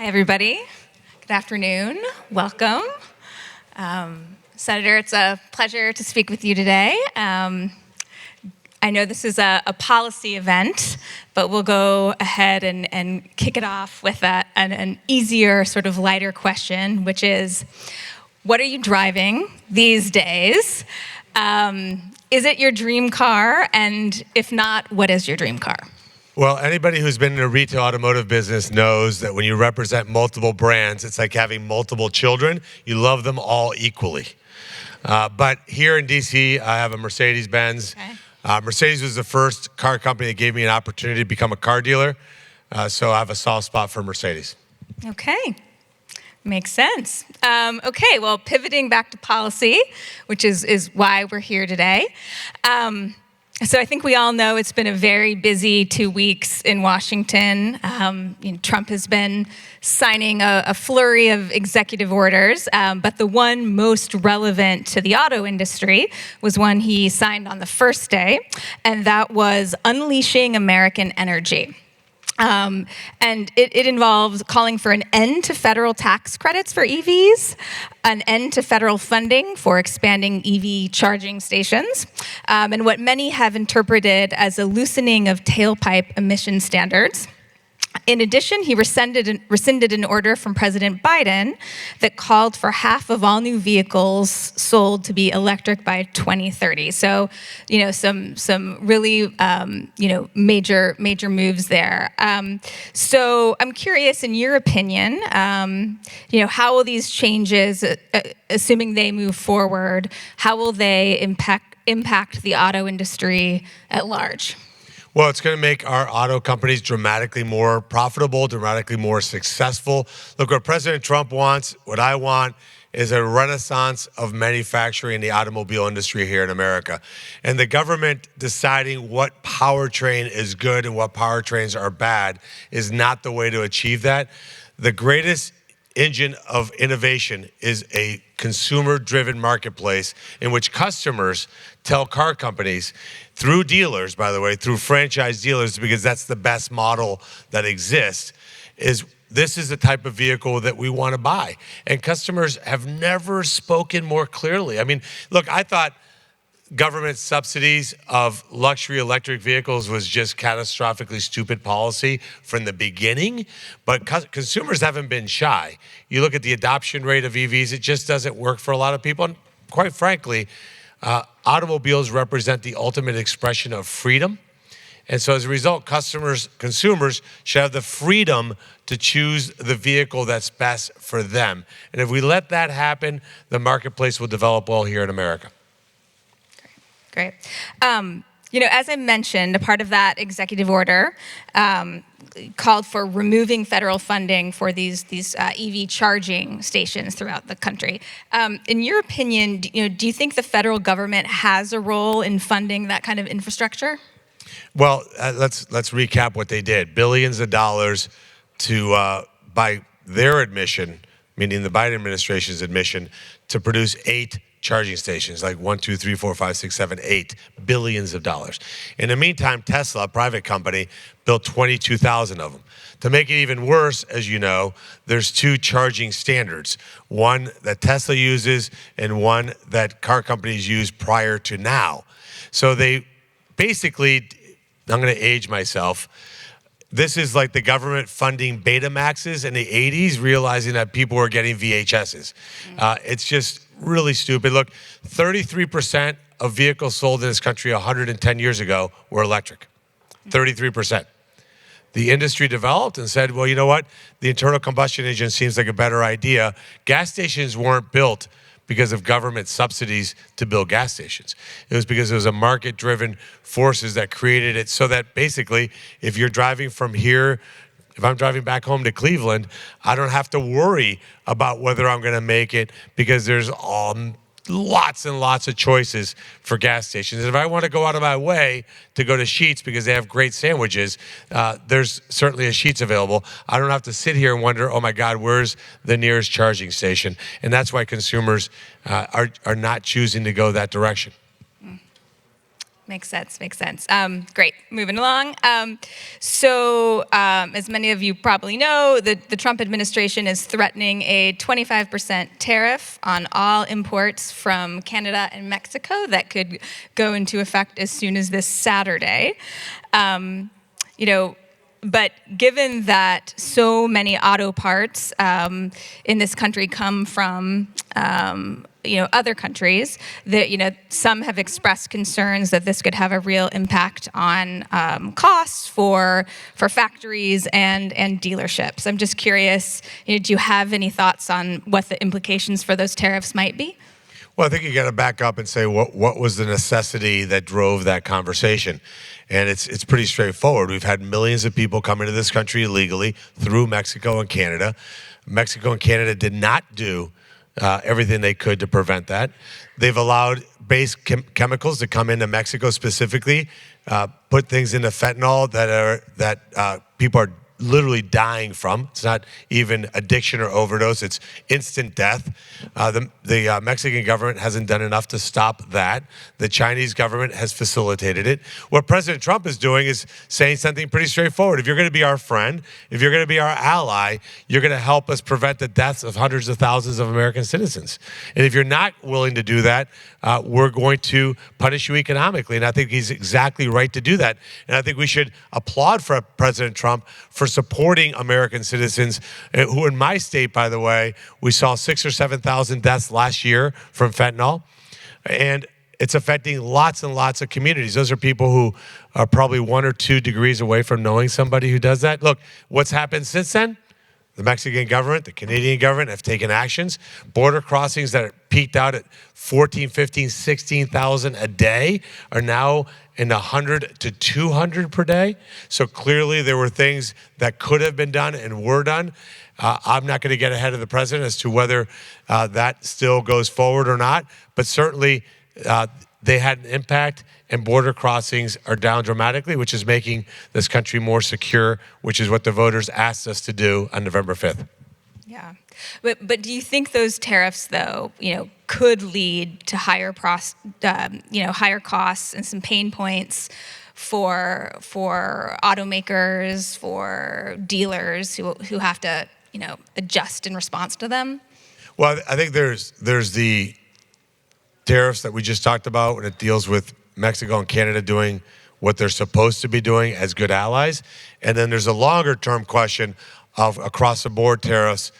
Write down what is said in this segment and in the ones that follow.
Hi, everybody. Good afternoon. Welcome. Senator, it's a pleasure to speak with you today. I know this is a policy event, but we'll go ahead and kick it off with an easier, sort of lighter question, which is, what are you driving these days? Is it your dream car? And if not, what is your dream car? Well, anybody who's been in a retail automotive business knows that when you represent multiple brands, it's like having multiple children. You love them all equally. But here in DC, I have a Mercedes-Benz. Okay. Mercedes was the first car company that gave me an opportunity to become a car dealer. So I have a soft spot for Mercedes. Okay. Makes sense. Okay, well, pivoting back to policy, which is why we're here today. So I think we all know it's been a very busy 2 weeks in Washington. Trump has been signing a flurry of executive orders, but the one most relevant to the auto industry was one he signed on the first day, and that was unleashing American energy. And it involves calling for an end to federal tax credits for EVs, an end to federal funding for expanding EV charging stations, and what many have interpreted as a loosening of tailpipe emission standards. In addition, he rescinded an order from President Biden that called for half of all new vehicles sold to be electric by 2030. So, some really, major moves there. So I'm curious, in your opinion, how will these changes, assuming they move forward, how will they impact the auto industry at large? Well, it's going to make our auto companies dramatically more profitable, dramatically more successful. Look, what President Trump wants, what I want, is a renaissance of manufacturing in the automobile industry here in America. And the government deciding what powertrain is good and what powertrains are bad is not the way to achieve that. The greatest engine of innovation is a consumer-driven marketplace in which customers tell car companies, through dealers, by the way, through franchise dealers, because that's the best model that exists, is this is the type of vehicle that we want to buy. And customers have never spoken more clearly. I mean, look, I thought government subsidies of luxury electric vehicles was just catastrophically stupid policy from the beginning, but consumers haven't been shy. You look at the adoption rate of EVs, it just doesn't work for a lot of people. And quite frankly, automobiles represent the ultimate expression of freedom. And so as a result, consumers should have the freedom to choose the vehicle that's best for them. And if we let that happen, the marketplace will develop well here in America. Great. As I mentioned, a part of that executive order called for removing federal funding for these EV charging stations throughout the country. In your opinion, do you think the federal government has a role in funding that kind of infrastructure? Well, let's recap what they did. Billions of dollars to, by their admission, meaning the Biden administration's admission, to produce 8 charging stations, like 1, 2, 3, 4, 5, 6, 7, 8 billions of dollars. In the meantime, Tesla, a private company, built 22,000 of them. To make it even worse, as you know, there's 2 charging standards, one that Tesla uses and one that car companies use prior to now. So they basically, I'm going to age myself, this is like the government funding Betamaxes in the 80s, realizing that people were getting VHSs. It's just really stupid. Look, 33% of vehicles sold in this country 110 years ago were electric. 33%. The industry developed and said, well, you know what? The internal combustion engine seems like a better idea. Gas stations weren't built because of government subsidies to build gas stations. It was because it was a market-driven forces that created it so that basically, if you're driving from here, if I'm driving back home to Cleveland, I don't have to worry about whether I'm gonna make it because there's lots and lots of choices for gas stations. And if I want to go out of my way to go to Sheetz because they have great sandwiches, there's certainly a Sheetz available. I don't have to sit here and wonder, oh my God, where's the nearest charging station? And that's why consumers are not choosing to go that direction. Makes sense, makes sense. Great, moving along. As many of you probably know, the Trump administration is threatening a 25% tariff on all imports from Canada and Mexico that could go into effect as soon as this Saturday. But given that so many auto parts in this country come from other countries, that some have expressed concerns that this could have a real impact on costs for factories and dealerships. I'm just curious, do you have any thoughts on what the implications for those tariffs might be? Well, I think you got to back up and say what was the necessity that drove that conversation, and it's pretty straightforward. We've had millions of people come into this country illegally through Mexico and Canada. Mexico and Canada did not do everything they could to prevent that. They've allowed base chemicals to come into Mexico specifically, put things into fentanyl that people are literally dying from. It's not even addiction or overdose, it's instant death. The Mexican government hasn't done enough to stop that. The Chinese government has facilitated it. What President Trump is doing is saying something pretty straightforward. If you're going to be our friend, if you're going to be our ally, you're going to help us prevent the deaths of hundreds of thousands of American citizens. And if you're not willing to do that, we're going to punish you economically. And I think he's exactly right to do that. And I think we should applaud for President Trump for supporting American citizens who, in my state, by the way, we saw 6,000 or 7,000 deaths last year from fentanyl. And it's affecting lots and lots of communities. Those are people who are probably 1 or 2 degrees away from knowing somebody who does that. Look, what's happened since then? The Mexican government, the Canadian government have taken actions. Border crossings that peaked out at 14, 15, 16,000 a day are now in the 100 to 200 per day. So clearly there were things that could have been done and were done. I'm not going to get ahead of the president as to whether that still goes forward or not, but certainly they had an impact, and border crossings are down dramatically, which is making this country more secure, which is what the voters asked us to do on November 5th. Yeah, but do you think those tariffs, though, could lead to higher costs and some pain points for automakers, for dealers who have to adjust in response to them? Well, I think there's the tariffs that we just talked about when it deals with Mexico and Canada doing what they're supposed to be doing as good allies. And then there's a longer term question of across the board tariffs.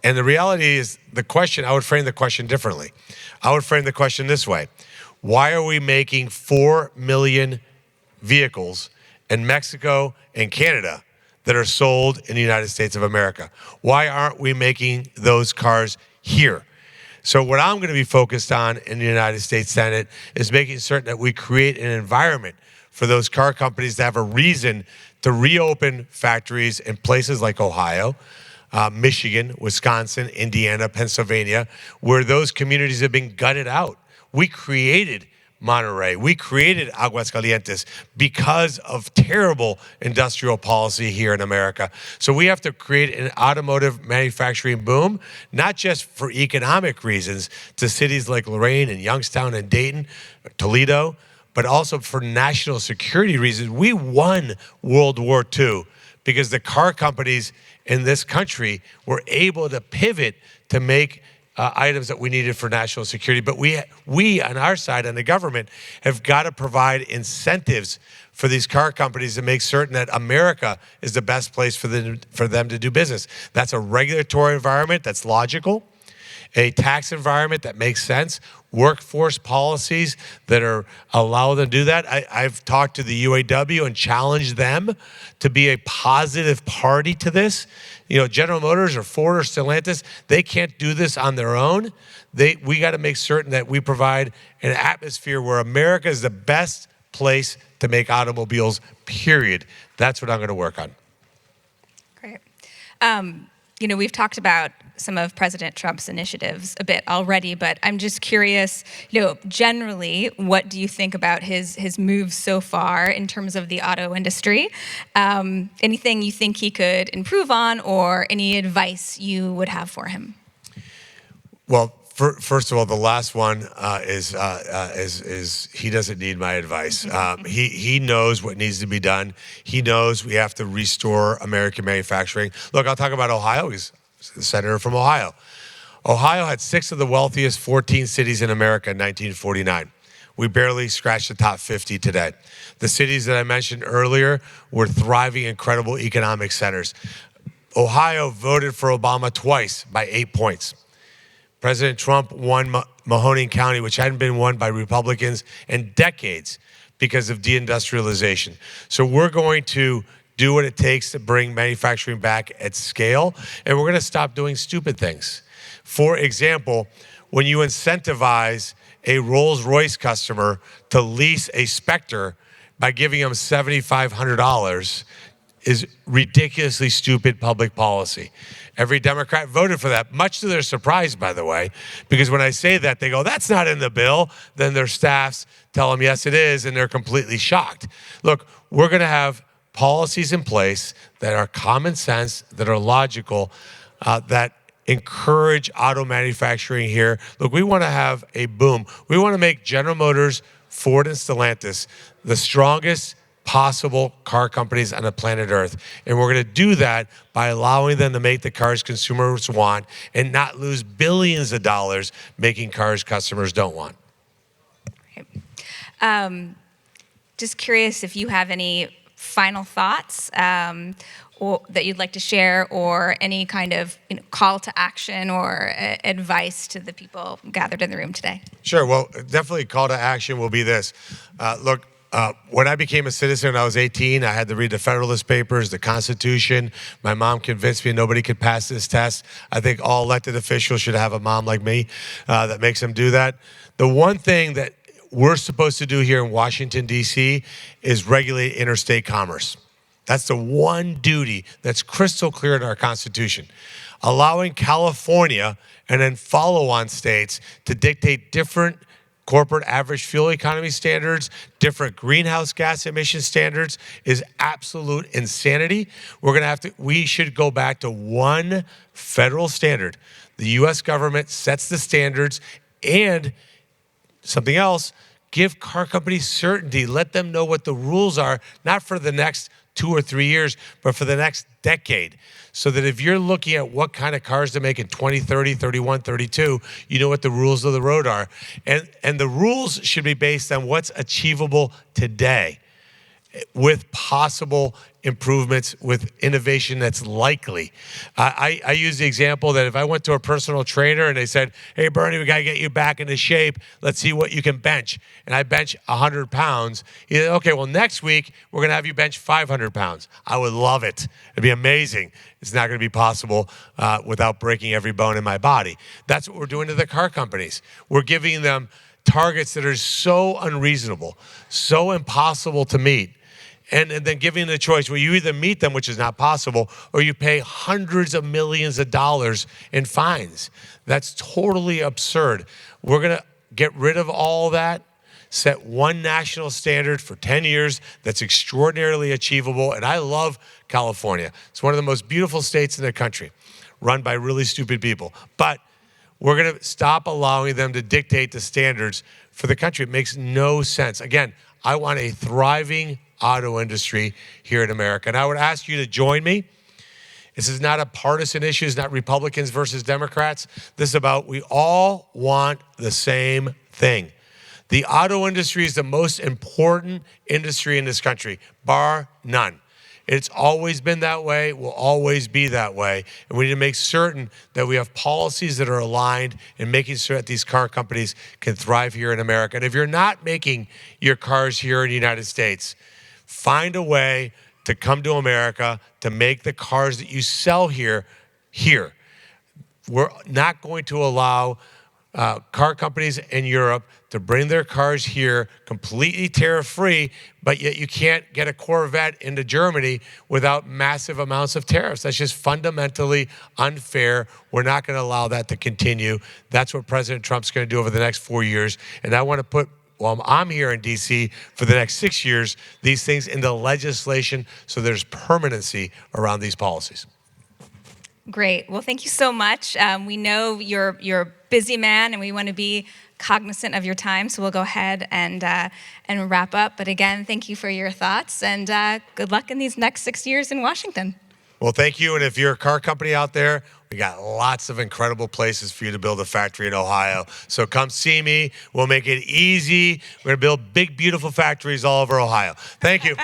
And the reality is I would frame the question differently. I would frame the question this way. Why are we making 4 million vehicles in Mexico and Canada that are sold in the United States of America? Why aren't we making those cars here? So what I'm going to be focused on in the United States Senate is making certain that we create an environment for those car companies to have a reason to reopen factories in places like Ohio, Michigan, Wisconsin, Indiana, Pennsylvania, where those communities have been gutted out. We created Monterey. We created Aguascalientes because of terrible industrial policy here in America. So we have to create an automotive manufacturing boom, not just for economic reasons to cities like Lorain and Youngstown and Dayton, Toledo, but also for national security reasons. We won World War II because the car companies in this country were able to pivot to make items that we needed for national security. But we on our side, on the government, have got to provide incentives for these car companies to make certain that America is the best place for them to do business. That's a regulatory environment that's logical, a tax environment that makes sense, workforce policies that allow them to do that. I've talked to the UAW and challenged them to be a positive party to this. General Motors or Ford or Stellantis, they can't do this on their own. We got to make certain that we provide an atmosphere where America is the best place to make automobiles, period. That's what I'm going to work on. Great. We've talked about some of President Trump's initiatives a bit already, but I'm just curious, generally, what do you think about his moves so far in terms of the auto industry? Anything you think he could improve on, or any advice you would have for him? Well, First of all, the last one is he doesn't need my advice. He knows what needs to be done. He knows we have to restore American manufacturing. Look, I'll talk about Ohio. He's the senator from Ohio. Ohio had 6 of the wealthiest 14 cities in America in 1949. We barely scratched the top 50 today. The cities that I mentioned earlier were thriving, incredible economic centers. Ohio voted for Obama twice by 8 points. President Trump won Mahoning County, which hadn't been won by Republicans in decades because of deindustrialization. So we're going to do what it takes to bring manufacturing back at scale, and we're going to stop doing stupid things. For example, when you incentivize a Rolls-Royce customer to lease a Spectre by giving them $7,500 is ridiculously stupid public policy. Every Democrat voted for that, much to their surprise, by the way, because when I say that, they go, that's not in the bill. Then their staffs tell them, yes, it is, and they're completely shocked. Look, we're going to have policies in place that are common sense, that are logical, that encourage auto manufacturing here. Look, we want to have a boom. We want to make General Motors, Ford, and Stellantis the strongest possible car companies on the planet Earth. And we're going to do that by allowing them to make the cars consumers want and not lose billions of dollars making cars customers don't want. Just curious if you have any final thoughts or that you'd like to share, or any kind of call to action or advice to the people gathered in the room today. Sure. Well, definitely call to action will be this. Look, when I became a citizen when I was 18, I had to read the Federalist Papers, the Constitution. My mom convinced me nobody could pass this test. I think all elected officials should have a mom like me that makes them do that. The one thing that we're supposed to do here in Washington, D.C. is regulate interstate commerce. That's the one duty that's crystal clear in our Constitution. Allowing California and then follow-on states to dictate different corporate average fuel economy standards, different greenhouse gas emission standards is absolute insanity. We should go back to one federal standard. The U.S. government sets the standards, and something else, give car companies certainty. Let them know what the rules are, not for the next 2 or 3 years, but for the next decade. So that if you're looking at what kind of cars to make in 2030, 31, 32, you know what the rules of the road are. And the rules should be based on what's achievable today with possible improvements, with innovation that's likely. I use the example that if I went to a personal trainer and they said, hey, Bernie, we got to get you back into shape. Let's see what you can bench. And I bench 100 pounds. He said, okay, well, next week, we're going to have you bench 500 pounds. I would love it. It'd be amazing. It's not going to be possible without breaking every bone in my body. That's what we're doing to the car companies. We're giving them targets that are so unreasonable, so impossible to meet. And then giving the choice where you either meet them, which is not possible, or you pay hundreds of millions of dollars in fines. That's totally absurd. We're going to get rid of all that, set one national standard for 10 years that's extraordinarily achievable. And I love California. It's one of the most beautiful states in the country, run by really stupid people. But we're going to stop allowing them to dictate the standards for the country. It makes no sense. Again, I want a thriving auto industry here in America. And I would ask you to join me. This is not a partisan issue. It's not Republicans versus Democrats. This is about we all want the same thing. The auto industry is the most important industry in this country, bar none. It's always been that way, will always be that way. And we need to make certain that we have policies that are aligned and making sure that these car companies can thrive here in America. And if you're not making your cars here in the United States, find a way to come to America to make the cars that you sell here. We're not going to allow car companies in Europe to bring their cars here completely tariff-free, but yet you can't get a Corvette into Germany without massive amounts of tariffs. That's just fundamentally unfair. We're not going to allow that to continue. That's what President Trump's going to do over the next 4 years. And I want to put, while I'm here in D.C. for the next 6 years, these things into legislation so there's permanency around these policies. Great. Well, thank you so much. We know you're a busy man, and we want to be cognizant of your time, so we'll go ahead and wrap up. But again, thank you for your thoughts, and good luck in these next 6 years in Washington. Well, thank you. And if you're a car company out there, we got lots of incredible places for you to build a factory in Ohio. So come see me. We'll make it easy. We're going to build big, beautiful factories all over Ohio. Thank you.